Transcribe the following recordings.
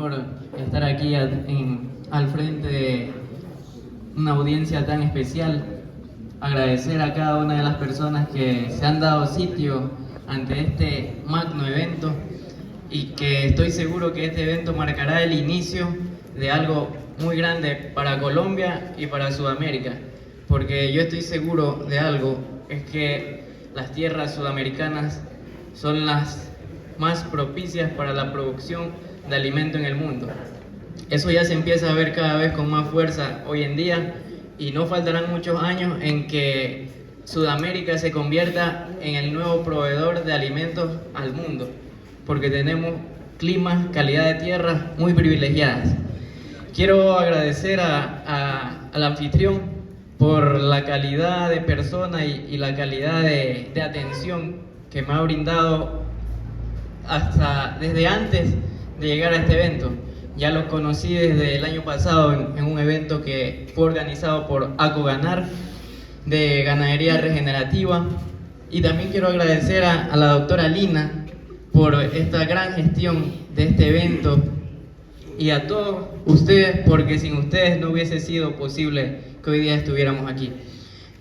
honor estar aquí al frente de una audiencia tan especial. Agradecer a cada una de las personas que se han dado sitio ante este magno evento y que estoy seguro que este evento marcará el inicio de algo muy grande para Colombia y para Sudamérica, porque yo estoy seguro de algo, es que las tierras sudamericanas son las más propicias para la producción de alimento en el mundo. Eso ya se empieza a ver cada vez con más fuerza hoy en día y no faltarán muchos años en que Sudamérica se convierta en el nuevo proveedor de alimentos al mundo, porque tenemos climas, calidad de tierra muy privilegiadas. Quiero agradecer al anfitrión por la calidad de persona y la calidad de atención que me ha brindado desde antes de llegar a este evento. Ya lo conocí desde el año pasado en un evento que fue organizado por ACOGANAR de ganadería regenerativa, y también quiero agradecer a la doctora Lina por esta gran gestión de este evento y a todos ustedes, porque sin ustedes no hubiese sido posible que hoy día estuviéramos aquí.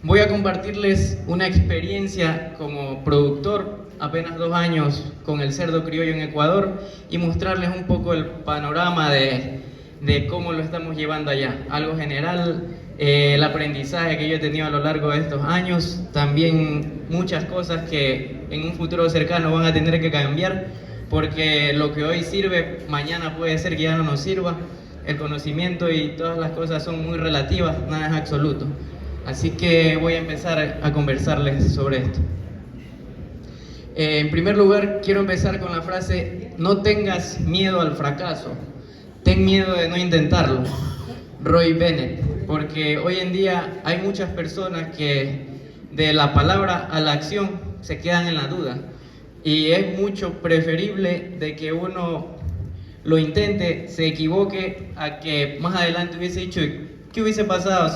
Voy a compartirles una experiencia como productor, apenas 2 años con el cerdo criollo en Ecuador, y mostrarles un poco el panorama de cómo lo estamos llevando allá. Algo general, el aprendizaje que yo he tenido a lo largo de estos años, también muchas cosas que en un futuro cercano van a tener que cambiar, porque lo que hoy sirve, mañana puede ser que ya no nos sirva. El conocimiento y todas las cosas son muy relativas, nada es absoluto. Así que voy a empezar a conversarles sobre esto. En primer lugar, quiero empezar con la frase: no tengas miedo al fracaso, ten miedo de no intentarlo. Roy Bennett. Porque hoy en día hay muchas personas que de la palabra a la acción se quedan en la duda, y es mucho preferible de que uno lo intente, se equivoque, a que más adelante hubiese dicho ¿qué hubiese pasado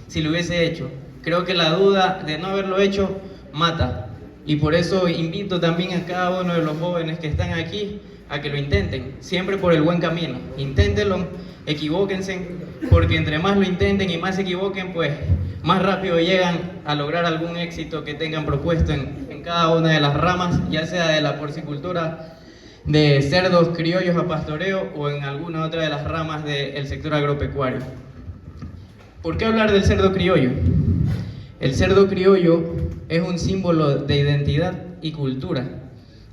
si lo hubiese hecho? Creo que la duda de no haberlo hecho mata, y por eso invito también a cada uno de los jóvenes que están aquí a que lo intenten, siempre por el buen camino. Inténtenlo, equivóquense, porque entre más lo intenten y más se equivoquen, pues más rápido llegan a lograr algún éxito que tengan propuesto en cada una de las ramas, ya sea de la porcicultura, de cerdos criollos a pastoreo, o en alguna otra de las ramas del sector agropecuario. ¿Por qué hablar del cerdo criollo? El cerdo criollo es un símbolo de identidad y cultura.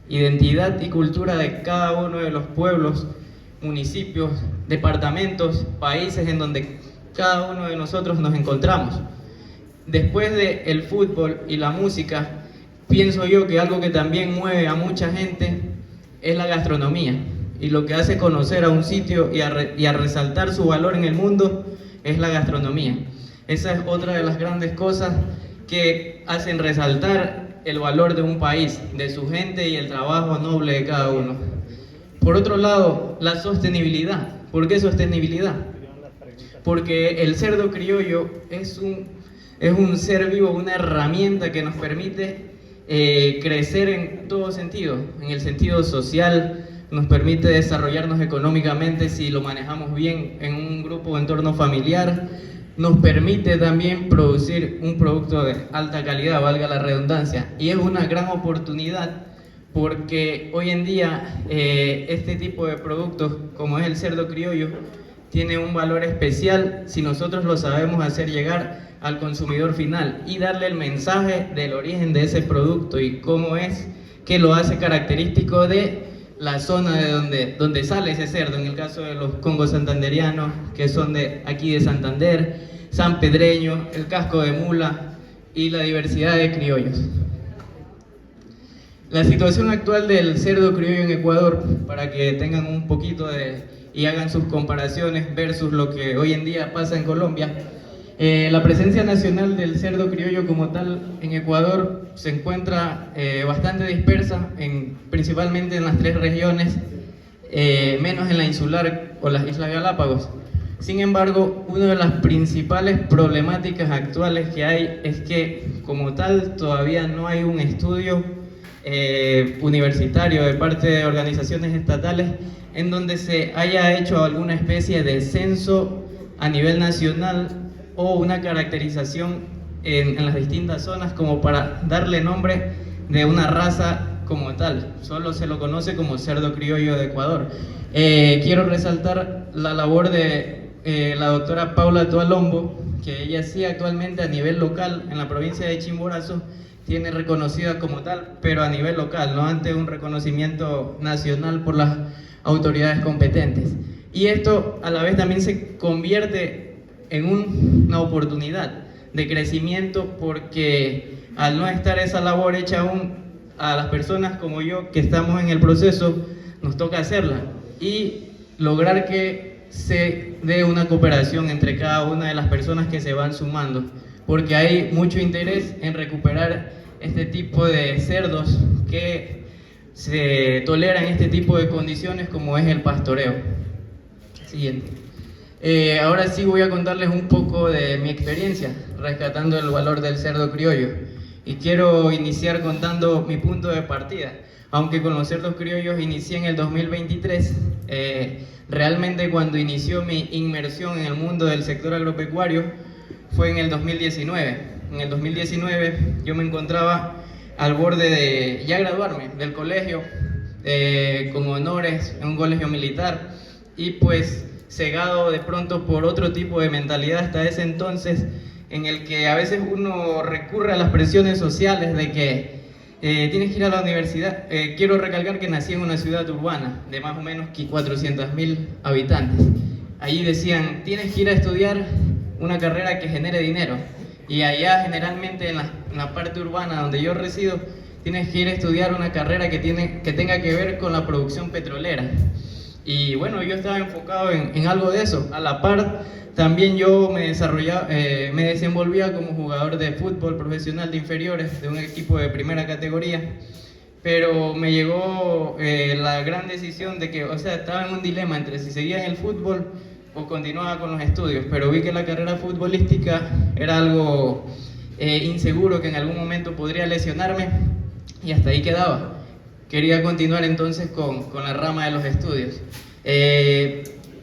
Identidad y cultura de cada uno de los pueblos, municipios, departamentos, países en donde cada uno de nosotros nos encontramos. Después del fútbol y la música, pienso yo que algo que también mueve a mucha gente es la gastronomía, y lo que hace conocer a un sitio y a resaltar su valor en el mundo es la gastronomía. Esa es otra de las grandes cosas que hacen resaltar el valor de un país, de su gente y el trabajo noble de cada uno. Por otro lado, la sostenibilidad. ¿Por qué sostenibilidad? Porque el cerdo criollo es un ser vivo, una herramienta que nos permite crecer en todo sentido, en el sentido social, nos permite desarrollarnos económicamente si lo manejamos bien en un grupo o entorno familiar, nos permite también producir un producto de alta calidad, valga la redundancia, y es una gran oportunidad porque hoy en día este tipo de productos, como es el cerdo criollo, tiene un valor especial si nosotros lo sabemos hacer llegar al consumidor final y darle el mensaje del origen de ese producto y cómo es que lo hace característico de la zona de donde sale ese cerdo. En el caso de los congos santanderianos, que son de aquí de Santander, sanpedreño, el casco de mula y la diversidad de criollos. La situación actual del cerdo criollo en Ecuador, para que tengan un poquito y hagan sus comparaciones versus lo que hoy en día pasa en Colombia. La presencia nacional del cerdo criollo como tal en Ecuador se encuentra bastante dispersa, principalmente en las 3 regiones, menos en la insular o las Islas Galápagos. Sin embargo, una de las principales problemáticas actuales que hay es que como tal todavía no hay un estudio universitario de parte de organizaciones estatales en donde se haya hecho alguna especie de censo a nivel nacional o una caracterización en las distintas zonas como para darle nombre de una raza como tal. Solo se lo conoce como cerdo criollo de Ecuador. Quiero resaltar la labor de la doctora Paula Toalombo, que ella sí actualmente a nivel local en la provincia de Chimborazo tiene reconocida como tal, pero a nivel local, no ante un reconocimiento nacional por las autoridades competentes. Y esto a la vez también se convierte en una oportunidad de crecimiento, porque al no estar esa labor hecha aún, a las personas como yo que estamos en el proceso nos toca hacerla y lograr que se dé una cooperación entre cada una de las personas que se van sumando, porque hay mucho interés en recuperar este tipo de cerdos que se toleran este tipo de condiciones como es el pastoreo. Siguiente. Ahora sí voy a contarles un poco de mi experiencia rescatando el valor del cerdo criollo, y quiero iniciar contando mi punto de partida. Aunque con los cerdos criollos inicié en el 2023, realmente cuando inició mi inmersión en el mundo del sector agropecuario fue en el 2019. En el 2019 yo me encontraba al borde de ya graduarme del colegio, con honores en un colegio militar, y pues cegado de pronto por otro tipo de mentalidad hasta ese entonces, en el que a veces uno recurre a las presiones sociales de que tienes que ir a la universidad. Quiero recalcar que nací en una ciudad urbana de más o menos 400.000 habitantes. Allí decían, tienes que ir a estudiar una carrera que genere dinero. Y allá generalmente en la parte urbana donde yo resido, tienes que ir a estudiar una carrera que tenga que ver con la producción petrolera. Y bueno, yo estaba enfocado en algo de eso. A la par, también yo me desenvolvía como jugador de fútbol profesional de inferiores de un equipo de primera categoría. Pero me llegó la gran decisión de que, o sea, estaba en un dilema entre si seguía en el fútbol o continuaba con los estudios. Pero vi que la carrera futbolística era algo inseguro, que en algún momento podría lesionarme, y hasta ahí quedaba. Quería continuar entonces con la rama de los estudios.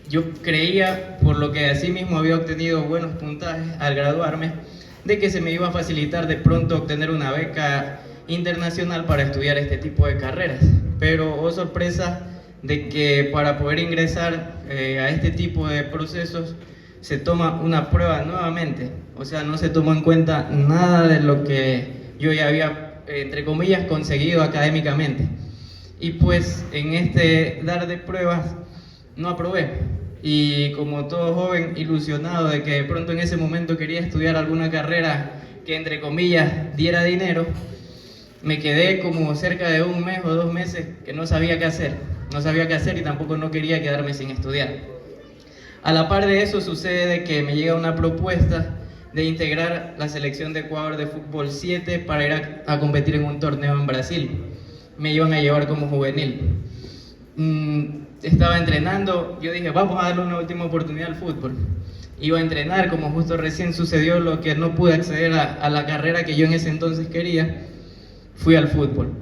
Yo creía, por lo que así mismo había obtenido buenos puntajes al graduarme, de que se me iba a facilitar de pronto obtener una beca internacional para estudiar este tipo de carreras. Pero, oh sorpresa, de que para poder ingresar a este tipo de procesos se toma una prueba nuevamente. O sea, no se tomó en cuenta nada de lo que yo ya había, entre comillas, conseguido académicamente. Y pues en este dar de pruebas no aprobé. Y como todo joven ilusionado de que de pronto en ese momento quería estudiar alguna carrera que, entre comillas, diera dinero, me quedé como cerca de un mes o 2 meses que no sabía qué hacer. No sabía qué hacer y tampoco no quería quedarme sin estudiar. A la par de eso sucede que me llega una propuesta de integrar la selección de Ecuador de fútbol 7 para ir a competir en un torneo en Brasil. Me iban a llevar como juvenil. Estaba entrenando, yo dije, vamos a darle una última oportunidad al fútbol. Iba a entrenar, como justo recién sucedió lo que no pude acceder a la carrera que yo en ese entonces quería, fui al fútbol.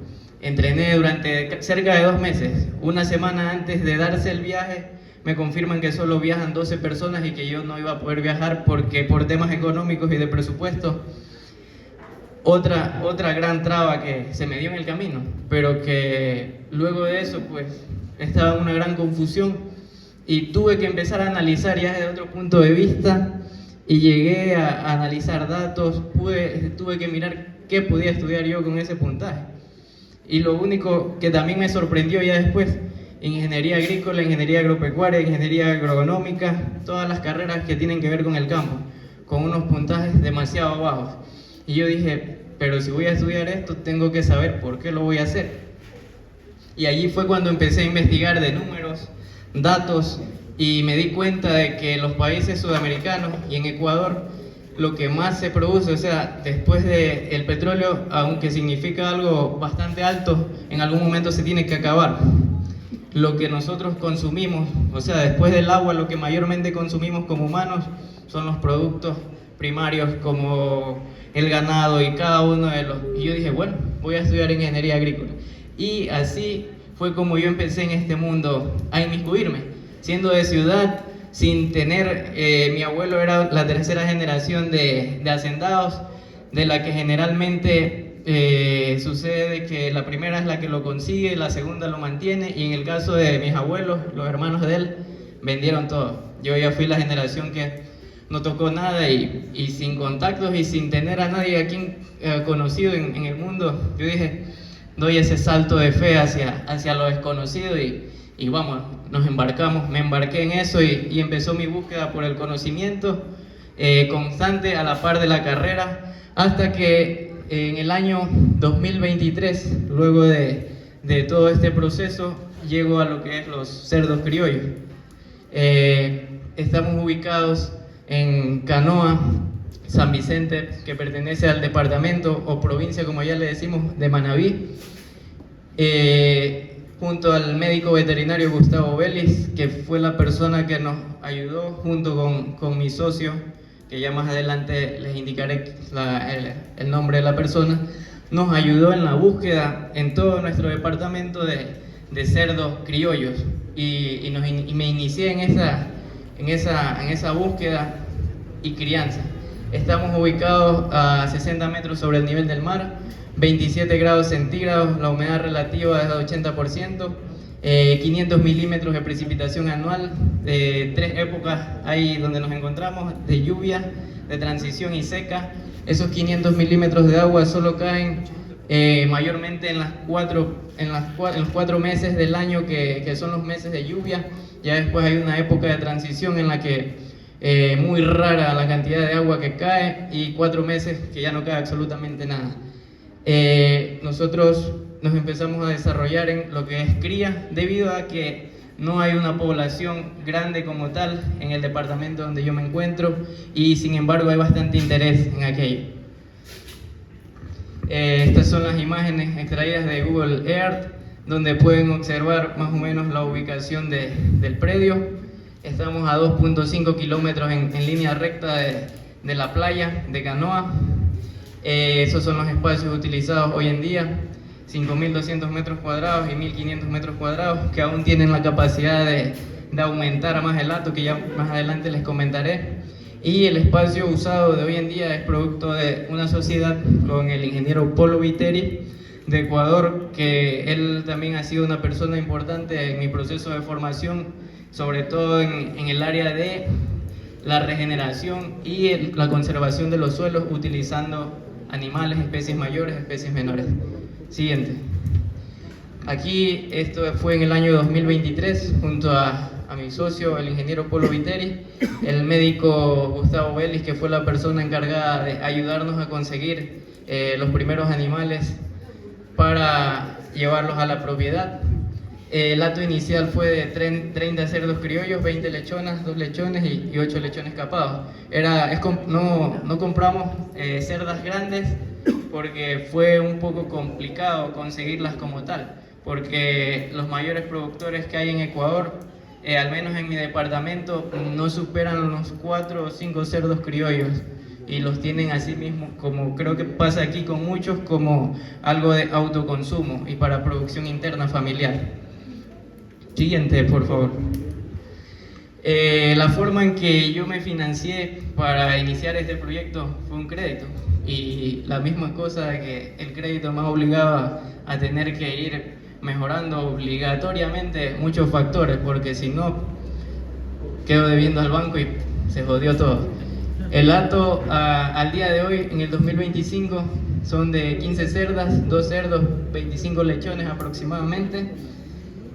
Entrené durante cerca de 2 meses. Una semana antes de darse el viaje, me confirman que solo viajan 12 personas y que yo no iba a poder viajar porque por temas económicos y de presupuesto. Otra gran traba que se me dio en el camino, pero que luego de eso pues estaba en una gran confusión y tuve que empezar a analizar ya desde otro punto de vista, y llegué a analizar datos. Tuve que mirar qué podía estudiar yo con ese puntaje. Y lo único que también me sorprendió ya después, ingeniería agrícola, ingeniería agropecuaria, ingeniería agronómica, todas las carreras que tienen que ver con el campo, con unos puntajes demasiado bajos. Y yo dije, pero si voy a estudiar esto, tengo que saber por qué lo voy a hacer. Y allí fue cuando empecé a investigar de números, datos, y me di cuenta de que en los países sudamericanos y en Ecuador, lo que más se produce, o sea, después del petróleo, aunque significa algo bastante alto, en algún momento se tiene que acabar. Lo que nosotros consumimos, o sea, después del agua, lo que mayormente consumimos como humanos son los productos primarios como el ganado y cada uno de los... Y yo dije, bueno, voy a estudiar ingeniería agrícola. Y así fue como yo empecé en este mundo a inmiscuirme, siendo de ciudad, sin tener, mi abuelo era la tercera generación de hacendados, de la que generalmente sucede que la primera es la que lo consigue, la segunda lo mantiene, y en el caso de mis abuelos, los hermanos de él, vendieron todo. Yo ya fui la generación que no tocó nada y sin contactos y sin tener a nadie a quien conocido en el mundo, yo dije, doy ese salto de fe hacia lo desconocido y vamos, nos embarcamos, me embarqué en eso y empezó mi búsqueda por el conocimiento constante a la par de la carrera, hasta que en el año 2023, luego de todo este proceso, llego a lo que es los cerdos criollos. Estamos ubicados en Canoa, San Vicente, que pertenece al departamento o provincia, como ya le decimos, de Manabí, junto al médico veterinario Gustavo Vélez, que fue la persona que nos ayudó, junto con mi socio, que ya más adelante les indicaré el nombre de la persona, nos ayudó en la búsqueda en todo nuestro departamento de cerdos criollos, y me inicié en esa búsqueda y crianza. Estamos ubicados a 60 metros sobre el nivel del mar, 27 grados centígrados, la humedad relativa es de 80%, 500 milímetros de precipitación anual, 3 épocas ahí donde nos encontramos, de lluvia, de transición y seca. Esos 500 milímetros de agua solo caen mayormente en los 4 meses del año que son los meses de lluvia. Ya después hay una época de transición en la que muy rara la cantidad de agua que cae, y 4 meses que ya no cae absolutamente nada. Nosotros nos empezamos a desarrollar en lo que es cría, debido a que no hay una población grande como tal en el departamento donde yo me encuentro, y sin embargo hay bastante interés en aquello. Estas son las imágenes extraídas de Google Earth, donde pueden observar más o menos la ubicación del predio. Estamos a 2.5 kilómetros en línea recta de la playa de Canoa. Esos son los espacios utilizados hoy en día, 5.200 metros cuadrados y 1.500 metros cuadrados, que aún tienen la capacidad de aumentar a más el hato, que ya más adelante les comentaré. Y el espacio usado de hoy en día es producto de una sociedad con el ingeniero Polo Viteri de Ecuador, que él también ha sido una persona importante en mi proceso de formación, sobre todo en el área de la regeneración y la conservación de los suelos, utilizando animales, especies mayores, especies menores. Siguiente. Aquí, esto fue en el año 2023, junto a mi socio, el ingeniero Polo Viteri, el médico Gustavo Vélez, que fue la persona encargada de ayudarnos a conseguir los primeros animales para llevarlos a la propiedad. El hato inicial fue de 30 cerdos criollos, 20 lechonas, 2 lechones y 8 lechones capados. No compramos cerdas grandes porque fue un poco complicado conseguirlas como tal, porque los mayores productores que hay en Ecuador, al menos en mi departamento, no superan los 4 o 5 cerdos criollos, y los tienen así mismo, como creo que pasa aquí con muchos, como algo de autoconsumo y para producción interna familiar. Siguiente, por favor. La forma en que yo me financié para iniciar este proyecto fue un crédito, y la misma cosa de que el crédito me obligaba a tener que ir mejorando obligatoriamente muchos factores, porque si no quedo debiendo al banco y se jodió todo. El hato al día de hoy, en el 2025, son de 15 cerdas, 2 cerdos, 25 lechones aproximadamente.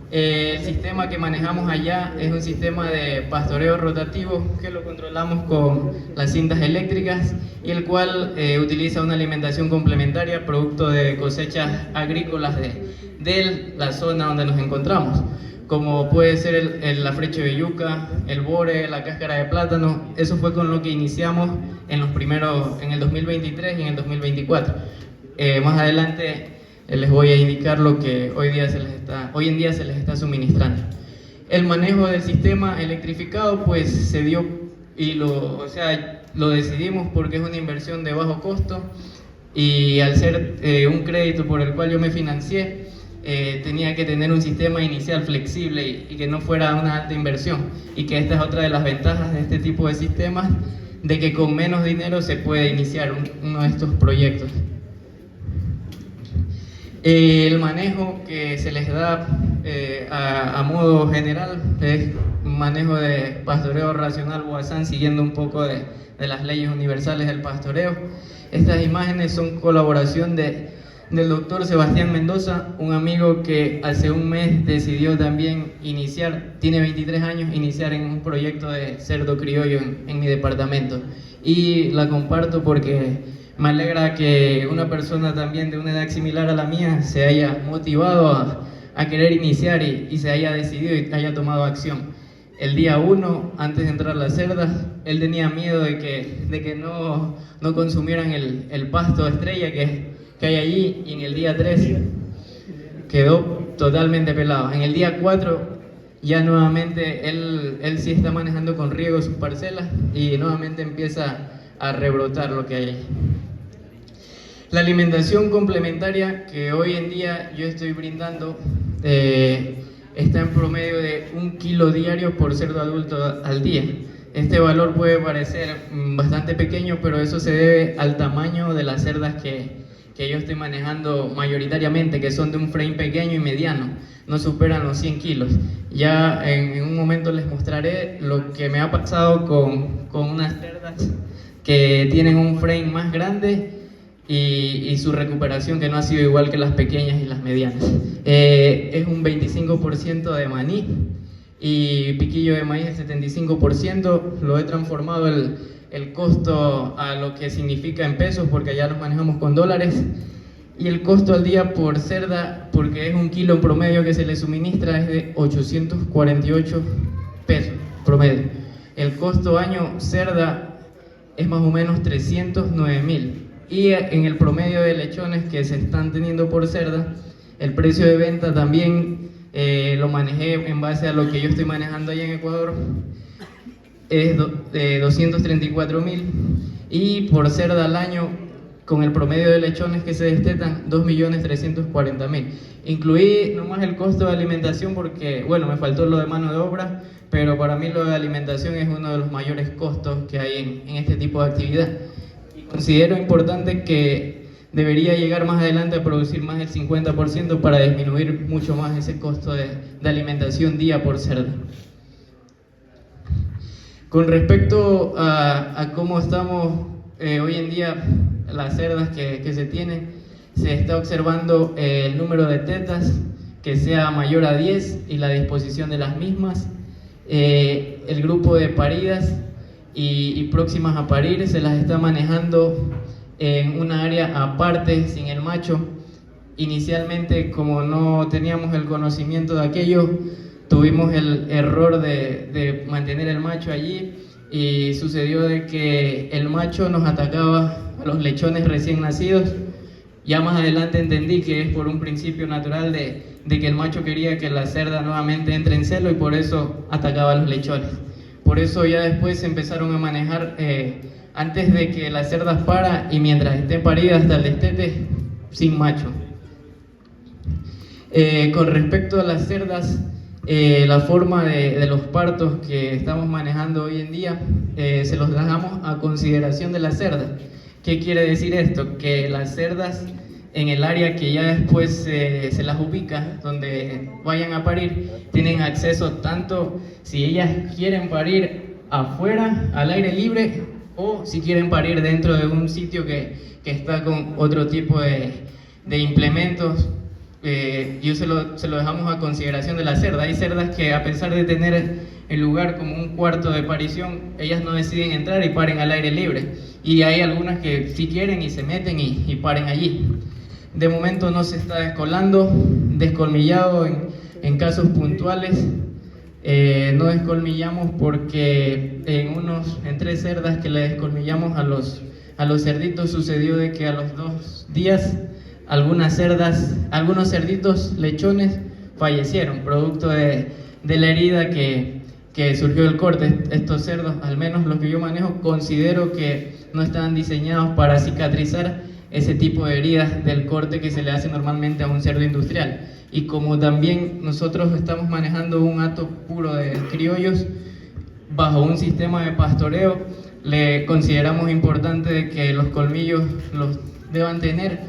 El sistema que manejamos allá es un sistema de pastoreo rotativo, que lo controlamos con las cintas eléctricas, y el cual utiliza una alimentación complementaria producto de cosechas agrícolas de la zona donde nos encontramos, como puede ser el afrecho de yuca, el bore, la cáscara de plátano. Eso fue con lo que iniciamos en el 2023 y en el 2024. Más adelante les voy a indicar lo que hoy en día se les está suministrando. El manejo del sistema electrificado pues se dio, y lo decidimos porque es una inversión de bajo costo, y al ser un crédito por el cual yo me financié, tenía que tener un sistema inicial flexible y que no fuera una alta inversión, y que esta es otra de las ventajas de este tipo de sistemas, de que con menos dinero se puede iniciar uno de estos proyectos. El manejo que se les da a modo general es un manejo de pastoreo racional Boazán, siguiendo un poco de las leyes universales del pastoreo. Estas imágenes son colaboración del doctor Sebastián Mendoza, un amigo que hace un mes decidió también iniciar, tiene 23 años, iniciar en un proyecto de cerdo criollo en mi departamento. Y la comparto porque me alegra que una persona también de una edad similar a la mía se haya motivado a querer iniciar y se haya decidido y haya tomado acción. El día 1, antes de entrar a las cerdas, él tenía miedo de que no consumieran el pasto estrella que hay allí, y en el día 3 quedó totalmente pelado. En el día 4 ya nuevamente él sí está manejando con riego sus parcelas y nuevamente empieza a rebrotar lo que hay allí. La alimentación complementaria que hoy en día yo estoy brindando está en promedio de 1 kilo diario por cerdo adulto al día. Este valor puede parecer bastante pequeño, pero eso se debe al tamaño de las cerdas que yo estoy manejando mayoritariamente, que son de un frame pequeño y mediano, no superan los 100 kilos. Ya en un momento les mostraré lo que me ha pasado con unas cerdas que tienen un frame más grande y su recuperación, que no ha sido igual que las pequeñas y las medianas. Es un 25% de maní y piquillo de maíz el 75%. Lo he transformado el costo a lo que significa en pesos, porque allá nos manejamos con dólares, y el costo al día por cerda, porque es 1 kilo en promedio que se le suministra, es de 848 pesos promedio. El costo año cerda es más o menos 309.000. Y en el promedio de lechones que se están teniendo por cerda, el precio de venta también lo manejé en base a lo que yo estoy manejando allá en Ecuador, es de 234.000, y por cerda al año, con el promedio de lechones que se destetan, 2.340.000. Incluí nomás el costo de alimentación porque, bueno, me faltó lo de mano de obra, pero para mí lo de alimentación es uno de los mayores costos que hay en este tipo de actividad. Considero importante que debería llegar más adelante a producir más del 50% para disminuir mucho más ese costo de alimentación día por cerda. Con respecto a cómo estamos hoy en día, las cerdas que se tienen, se está observando el número de tetas que sea mayor a 10 y la disposición de las mismas, el grupo de paridas y próximas a parir se las está manejando en una área aparte, sin el macho. Inicialmente, como no teníamos el conocimiento de aquello, tuvimos el error de mantener el macho allí, y sucedió de que el macho nos atacaba a los lechones recién nacidos. Ya más adelante entendí que es por un principio natural de que el macho quería que la cerda nuevamente entre en celo, y por eso atacaba a los lechones. Por eso ya después se empezaron a manejar antes de que las cerdas para y mientras estén paridas hasta el destete, sin macho. Con respecto a las cerdas, la forma de los partos que estamos manejando hoy en día, se los dejamos a consideración de la cerda. ¿Qué quiere decir esto? Que las cerdas en el área que ya después se las ubica, donde vayan a parir, tienen acceso tanto si ellas quieren parir afuera, al aire libre, o si quieren parir dentro de un sitio que está con otro tipo de implementos. Se lo dejamos a consideración de la cerda. Hay cerdas que, a pesar de tener el lugar como un cuarto de parición, ellas no deciden entrar y paren al aire libre, y hay algunas que sí quieren y se meten y paren allí. De momento no se está descolando, descolmillado en casos puntuales. No descolmillamos porque en 3 cerdas que le descolmillamos a los cerditos, sucedió de que a los 2 días algunos cerditos lechones fallecieron producto de la herida que surgió del corte. Estos cerdos, al menos los que yo manejo, considero que no estaban diseñados para cicatrizar ese tipo de heridas del corte que se le hace normalmente a un cerdo industrial. Y como también nosotros estamos manejando un hato puro de criollos bajo un sistema de pastoreo, le consideramos importante de que los colmillos los deban tener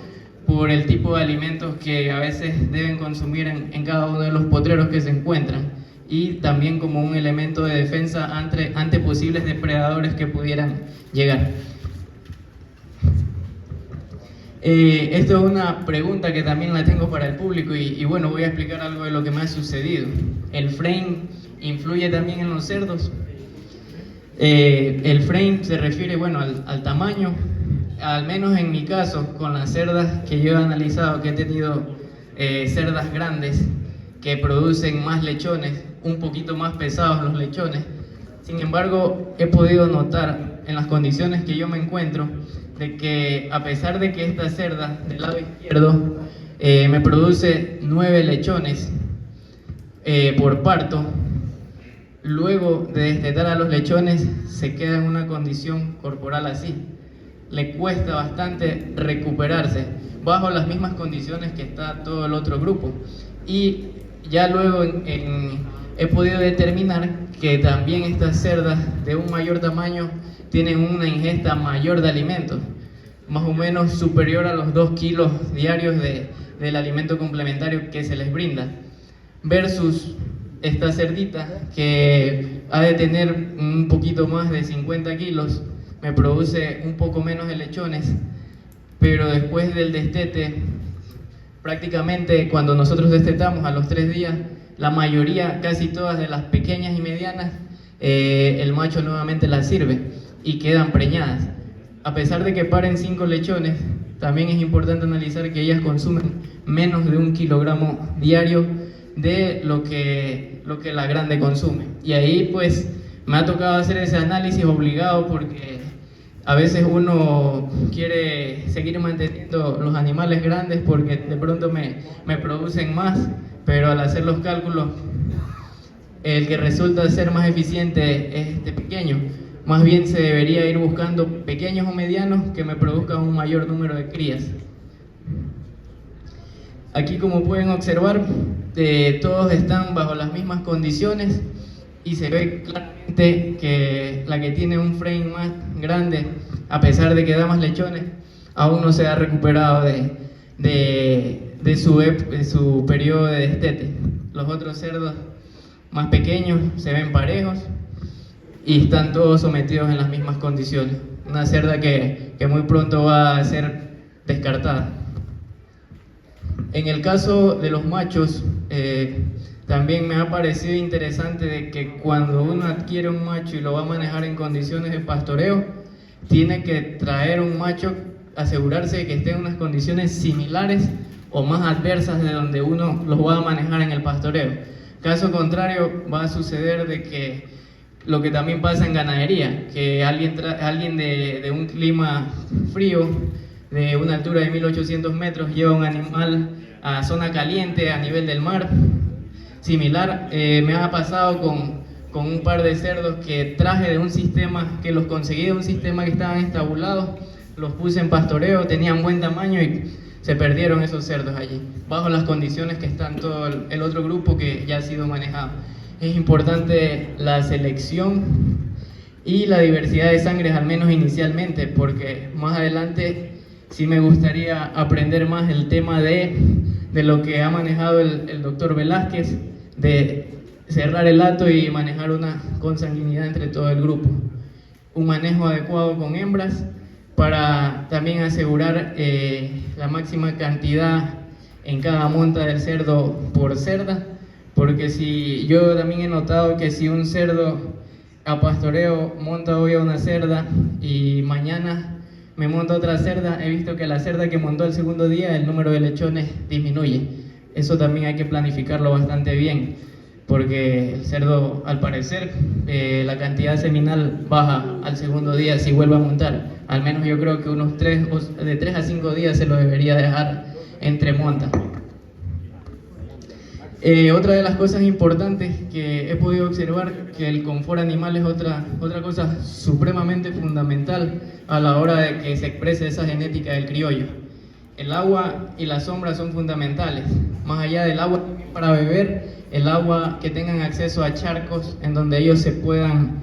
por el tipo de alimentos que a veces deben consumir en cada uno de los potreros que se encuentran, y también como un elemento de defensa ante posibles depredadores que pudieran llegar. Esto es una pregunta que también la tengo para el público y bueno, voy a explicar algo de lo que me ha sucedido. ¿El frame influye también en los cerdos? El frame se refiere, bueno, al tamaño. Al menos en mi caso, con las cerdas que yo he analizado, que he tenido cerdas grandes que producen más lechones, un poquito más pesados los lechones. Sin embargo, he podido notar en las condiciones que yo me encuentro de que a pesar de que esta cerda del lado izquierdo me produce 9 lechones por parto, luego de destetar a los lechones se queda en una condición corporal así. Le cuesta bastante recuperarse bajo las mismas condiciones que está todo el otro grupo. Y ya luego he podido determinar que también estas cerdas de un mayor tamaño tienen una ingesta mayor de alimentos, más o menos superior a los 2 kilos diarios del alimento complementario que se les brinda, versus esta cerdita que ha de tener un poquito más de 50 kilos, me produce un poco menos de lechones, pero después del destete, prácticamente cuando nosotros destetamos a los 3 días, la mayoría, casi todas de las pequeñas y medianas, el macho nuevamente las sirve y quedan preñadas. A pesar de que paren 5 lechones, también es importante analizar que ellas consumen menos de 1 kilogramo diario de lo que la grande consume. Y ahí pues me ha tocado hacer ese análisis obligado, porque a veces uno quiere seguir manteniendo los animales grandes porque de pronto me producen más, pero al hacer los cálculos, el que resulta ser más eficiente es este pequeño. Más bien se debería ir buscando pequeños o medianos que me produzcan un mayor número de crías. Aquí, como pueden observar, todos están bajo las mismas condiciones y se ve claramente que la que tiene un frame más grande, a pesar de que da más lechones, aún no se ha recuperado de su periodo de destete. Los otros cerdos más pequeños se ven parejos y están todos sometidos en las mismas condiciones. Una cerda que muy pronto va a ser descartada. En el caso de los machos, también me ha parecido interesante de que cuando uno adquiere un macho y lo va a manejar en condiciones de pastoreo, tiene que traer un macho, asegurarse de que esté en unas condiciones similares o más adversas de donde uno los va a manejar en el pastoreo. Caso contrario, va a suceder de que lo que también pasa en ganadería, que alguien de un clima frío, de una altura de 1800 metros, lleva un animal a zona caliente, a nivel del mar. Similar, me ha pasado con un par de cerdos que traje de un sistema, que los conseguí de un sistema que estaban estabulados, los puse en pastoreo, tenían buen tamaño y se perdieron esos cerdos allí, bajo las condiciones que están todo el otro grupo que ya ha sido manejado. Es importante la selección y la diversidad de sangres, al menos inicialmente, porque más adelante sí me gustaría aprender más el tema de lo que ha manejado el doctor Velázquez, de cerrar el hato y manejar una consanguinidad entre todo el grupo. Un manejo adecuado con hembras para también asegurar la máxima cantidad en cada monta del cerdo por cerda, porque si yo también he notado que si un cerdo a pastoreo monta hoy a una cerda y mañana me monta otra cerda, he visto que la cerda que montó el segundo día, el número de lechones disminuye. Eso también hay que planificarlo bastante bien, porque el cerdo, al parecer, la cantidad seminal baja al segundo día si vuelve a montar. Al menos yo creo que de 3 a 5 días se lo debería dejar entre montas. Otra de las cosas importantes que he podido observar, que el confort animal es otra cosa supremamente fundamental a la hora de que se exprese esa genética del criollo. El agua y la sombra son fundamentales. Más allá del agua para beber, el agua, que tengan acceso a charcos en donde ellos se puedan,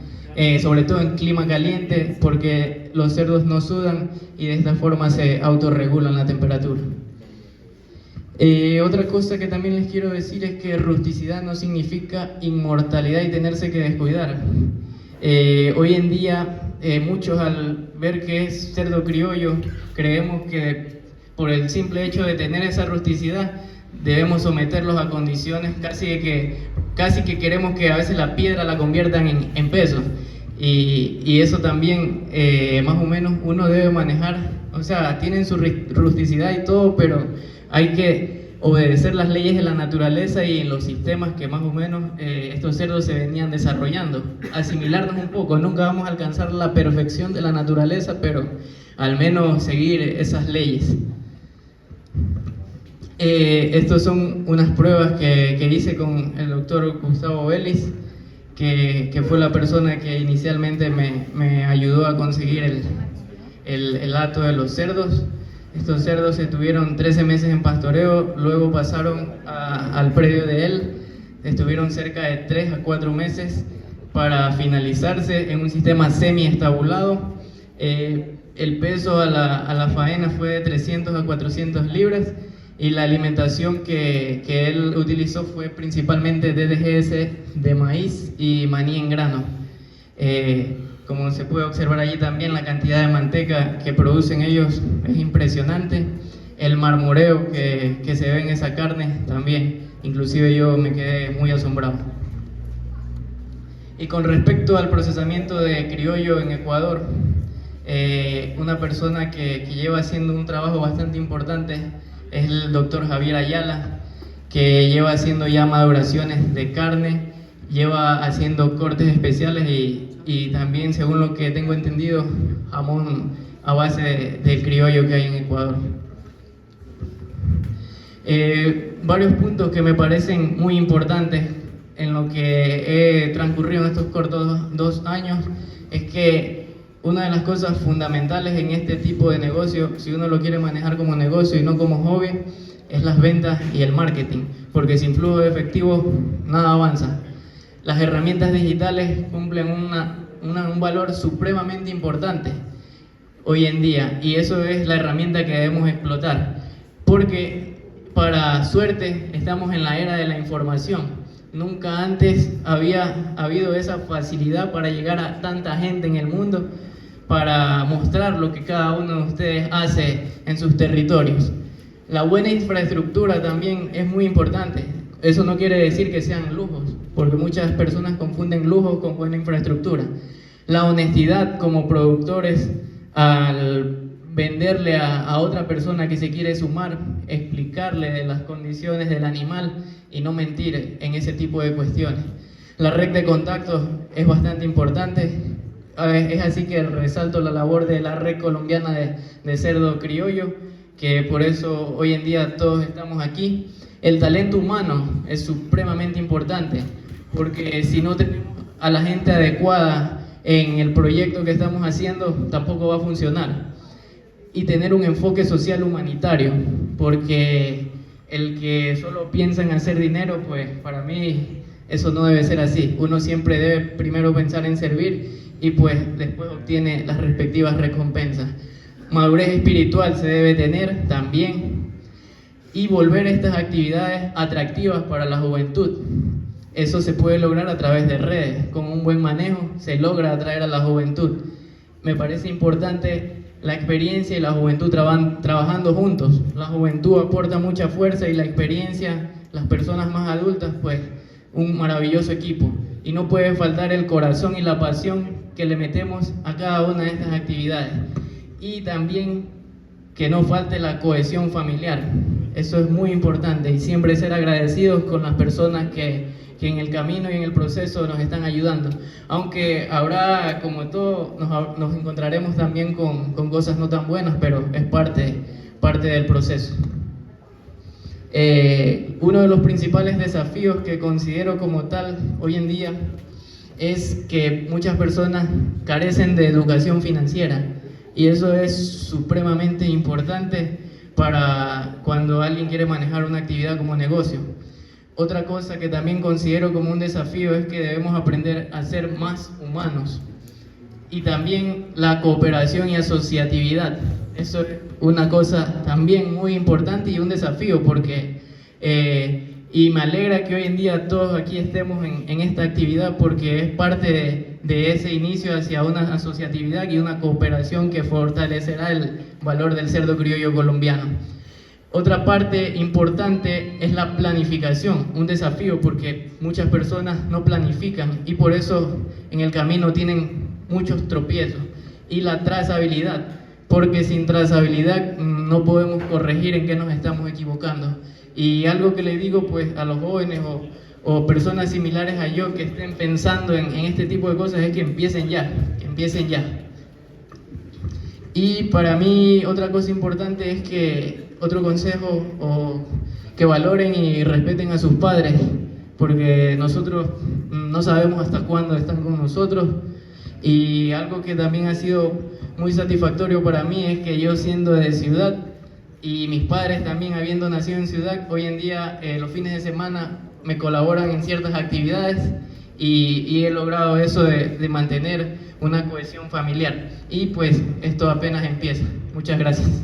sobre todo en clima caliente, porque los cerdos no sudan y de esta forma se autorregulan la temperatura. Otra cosa que también les quiero decir es que rusticidad no significa inmortalidad y tenerse que descuidar. Hoy en día muchos, al ver que es cerdo criollo, creemos que por el simple hecho de tener esa rusticidad debemos someterlos a condiciones casi que queremos que a veces la piedra la conviertan en peso, y eso también más o menos uno debe manejar. O sea, tienen su rusticidad y todo, pero hay que obedecer las leyes de la naturaleza y los sistemas que más o menos estos cerdos se venían desarrollando. Asimilarnos un poco, nunca vamos a alcanzar la perfección de la naturaleza, pero al menos seguir esas leyes. Estas son unas pruebas que hice con el doctor Gustavo Vélez, que fue la persona que inicialmente me ayudó a conseguir el hato de los cerdos. Estos cerdos estuvieron 13 meses en pastoreo, luego pasaron al predio de él, estuvieron cerca de 3 a 4 meses para finalizarse en un sistema semi-estabulado. El peso a la faena fue de 300 a 400 libras y la alimentación que él utilizó fue principalmente DDGS de maíz y maní en grano. Como se puede observar allí también, la cantidad de manteca que producen ellos es impresionante. El marmoreo que se ve en esa carne también, inclusive yo me quedé muy asombrado. Y con respecto al procesamiento de criollo en Ecuador, una persona que lleva haciendo un trabajo bastante importante es el doctor Javier Ayala, que lleva haciendo ya maduraciones de carne, lleva haciendo cortes especiales y también, según lo que tengo entendido, jamón a base del criollo que hay en Ecuador. Varios puntos que me parecen muy importantes en lo que he transcurrido en estos cortos 2 años es que una de las cosas fundamentales en este tipo de negocio, si uno lo quiere manejar como negocio y no como hobby, es las ventas y el marketing, porque sin flujo de efectivo nada avanza. Las herramientas digitales cumplen un valor supremamente importante hoy en día, y eso es la herramienta que debemos explotar, porque para suerte estamos en la era de la información. Nunca antes había habido esa facilidad para llegar a tanta gente en el mundo, para mostrar lo que cada uno de ustedes hace en sus territorios. La buena infraestructura también es muy importante. Eso no quiere decir que sean lujos, porque muchas personas confunden lujos con buena infraestructura. La honestidad como productores al venderle a otra persona que se quiere sumar, explicarle de las condiciones del animal y no mentir en ese tipo de cuestiones. La red de contactos es bastante importante. Es así que resalto la labor de la red colombiana de cerdo criollo, que por eso hoy en día todos estamos aquí. El talento humano es supremamente importante, porque si no tenemos a la gente adecuada en el proyecto que estamos haciendo, tampoco va a funcionar. Y tener un enfoque social humanitario, porque el que solo piensa en hacer dinero, pues para mí eso no debe ser así. Uno siempre debe primero pensar en servir y pues después obtiene las respectivas recompensas. Madurez espiritual se debe tener también, y volver estas actividades atractivas para la juventud. Eso se puede lograr a través de redes. Con un buen manejo se logra atraer a la juventud. Me parece importante la experiencia y la juventud trabajando juntos. La juventud aporta mucha fuerza y la experiencia, las personas más adultas, pues un maravilloso equipo. Y no puede faltar el corazón y la pasión que le metemos a cada una de estas actividades. Y también que no falte la cohesión familiar. Eso es muy importante, y siempre ser agradecidos con las personas que en el camino y en el proceso nos están ayudando. Aunque habrá, como todo, nos encontraremos también con cosas no tan buenas, pero es parte del proceso. Uno de los principales desafíos que considero como tal hoy en día es que muchas personas carecen de educación financiera, y eso es supremamente importante para cuando alguien quiere manejar una actividad como negocio. Otra cosa que también considero como un desafío es que debemos aprender a ser más humanos, y también la cooperación y asociatividad. Eso es una cosa también muy importante y un desafío, porque y me alegra que hoy en día todos aquí estemos en esta actividad, porque es parte de ese inicio hacia una asociatividad y una cooperación que fortalecerá el valor del cerdo criollo colombiano. Otra parte importante es la planificación, un desafío porque muchas personas no planifican y por eso en el camino tienen muchos tropiezos. Y la trazabilidad, porque sin trazabilidad no podemos corregir en qué nos estamos equivocando. Y algo que le digo pues a los jóvenes o personas similares a yo que estén pensando en este tipo de cosas es que empiecen ya, que empiecen ya. Y para mí otra cosa importante es que, otro consejo, que valoren y respeten a sus padres, porque nosotros no sabemos hasta cuándo están con nosotros. Y algo que también ha sido muy satisfactorio para mí es que yo, siendo de ciudad y mis padres también habiendo nacido en ciudad, hoy en día los fines de semana me colaboran en ciertas actividades y he logrado eso de mantener una cohesión familiar. Y pues esto apenas empieza. Muchas gracias.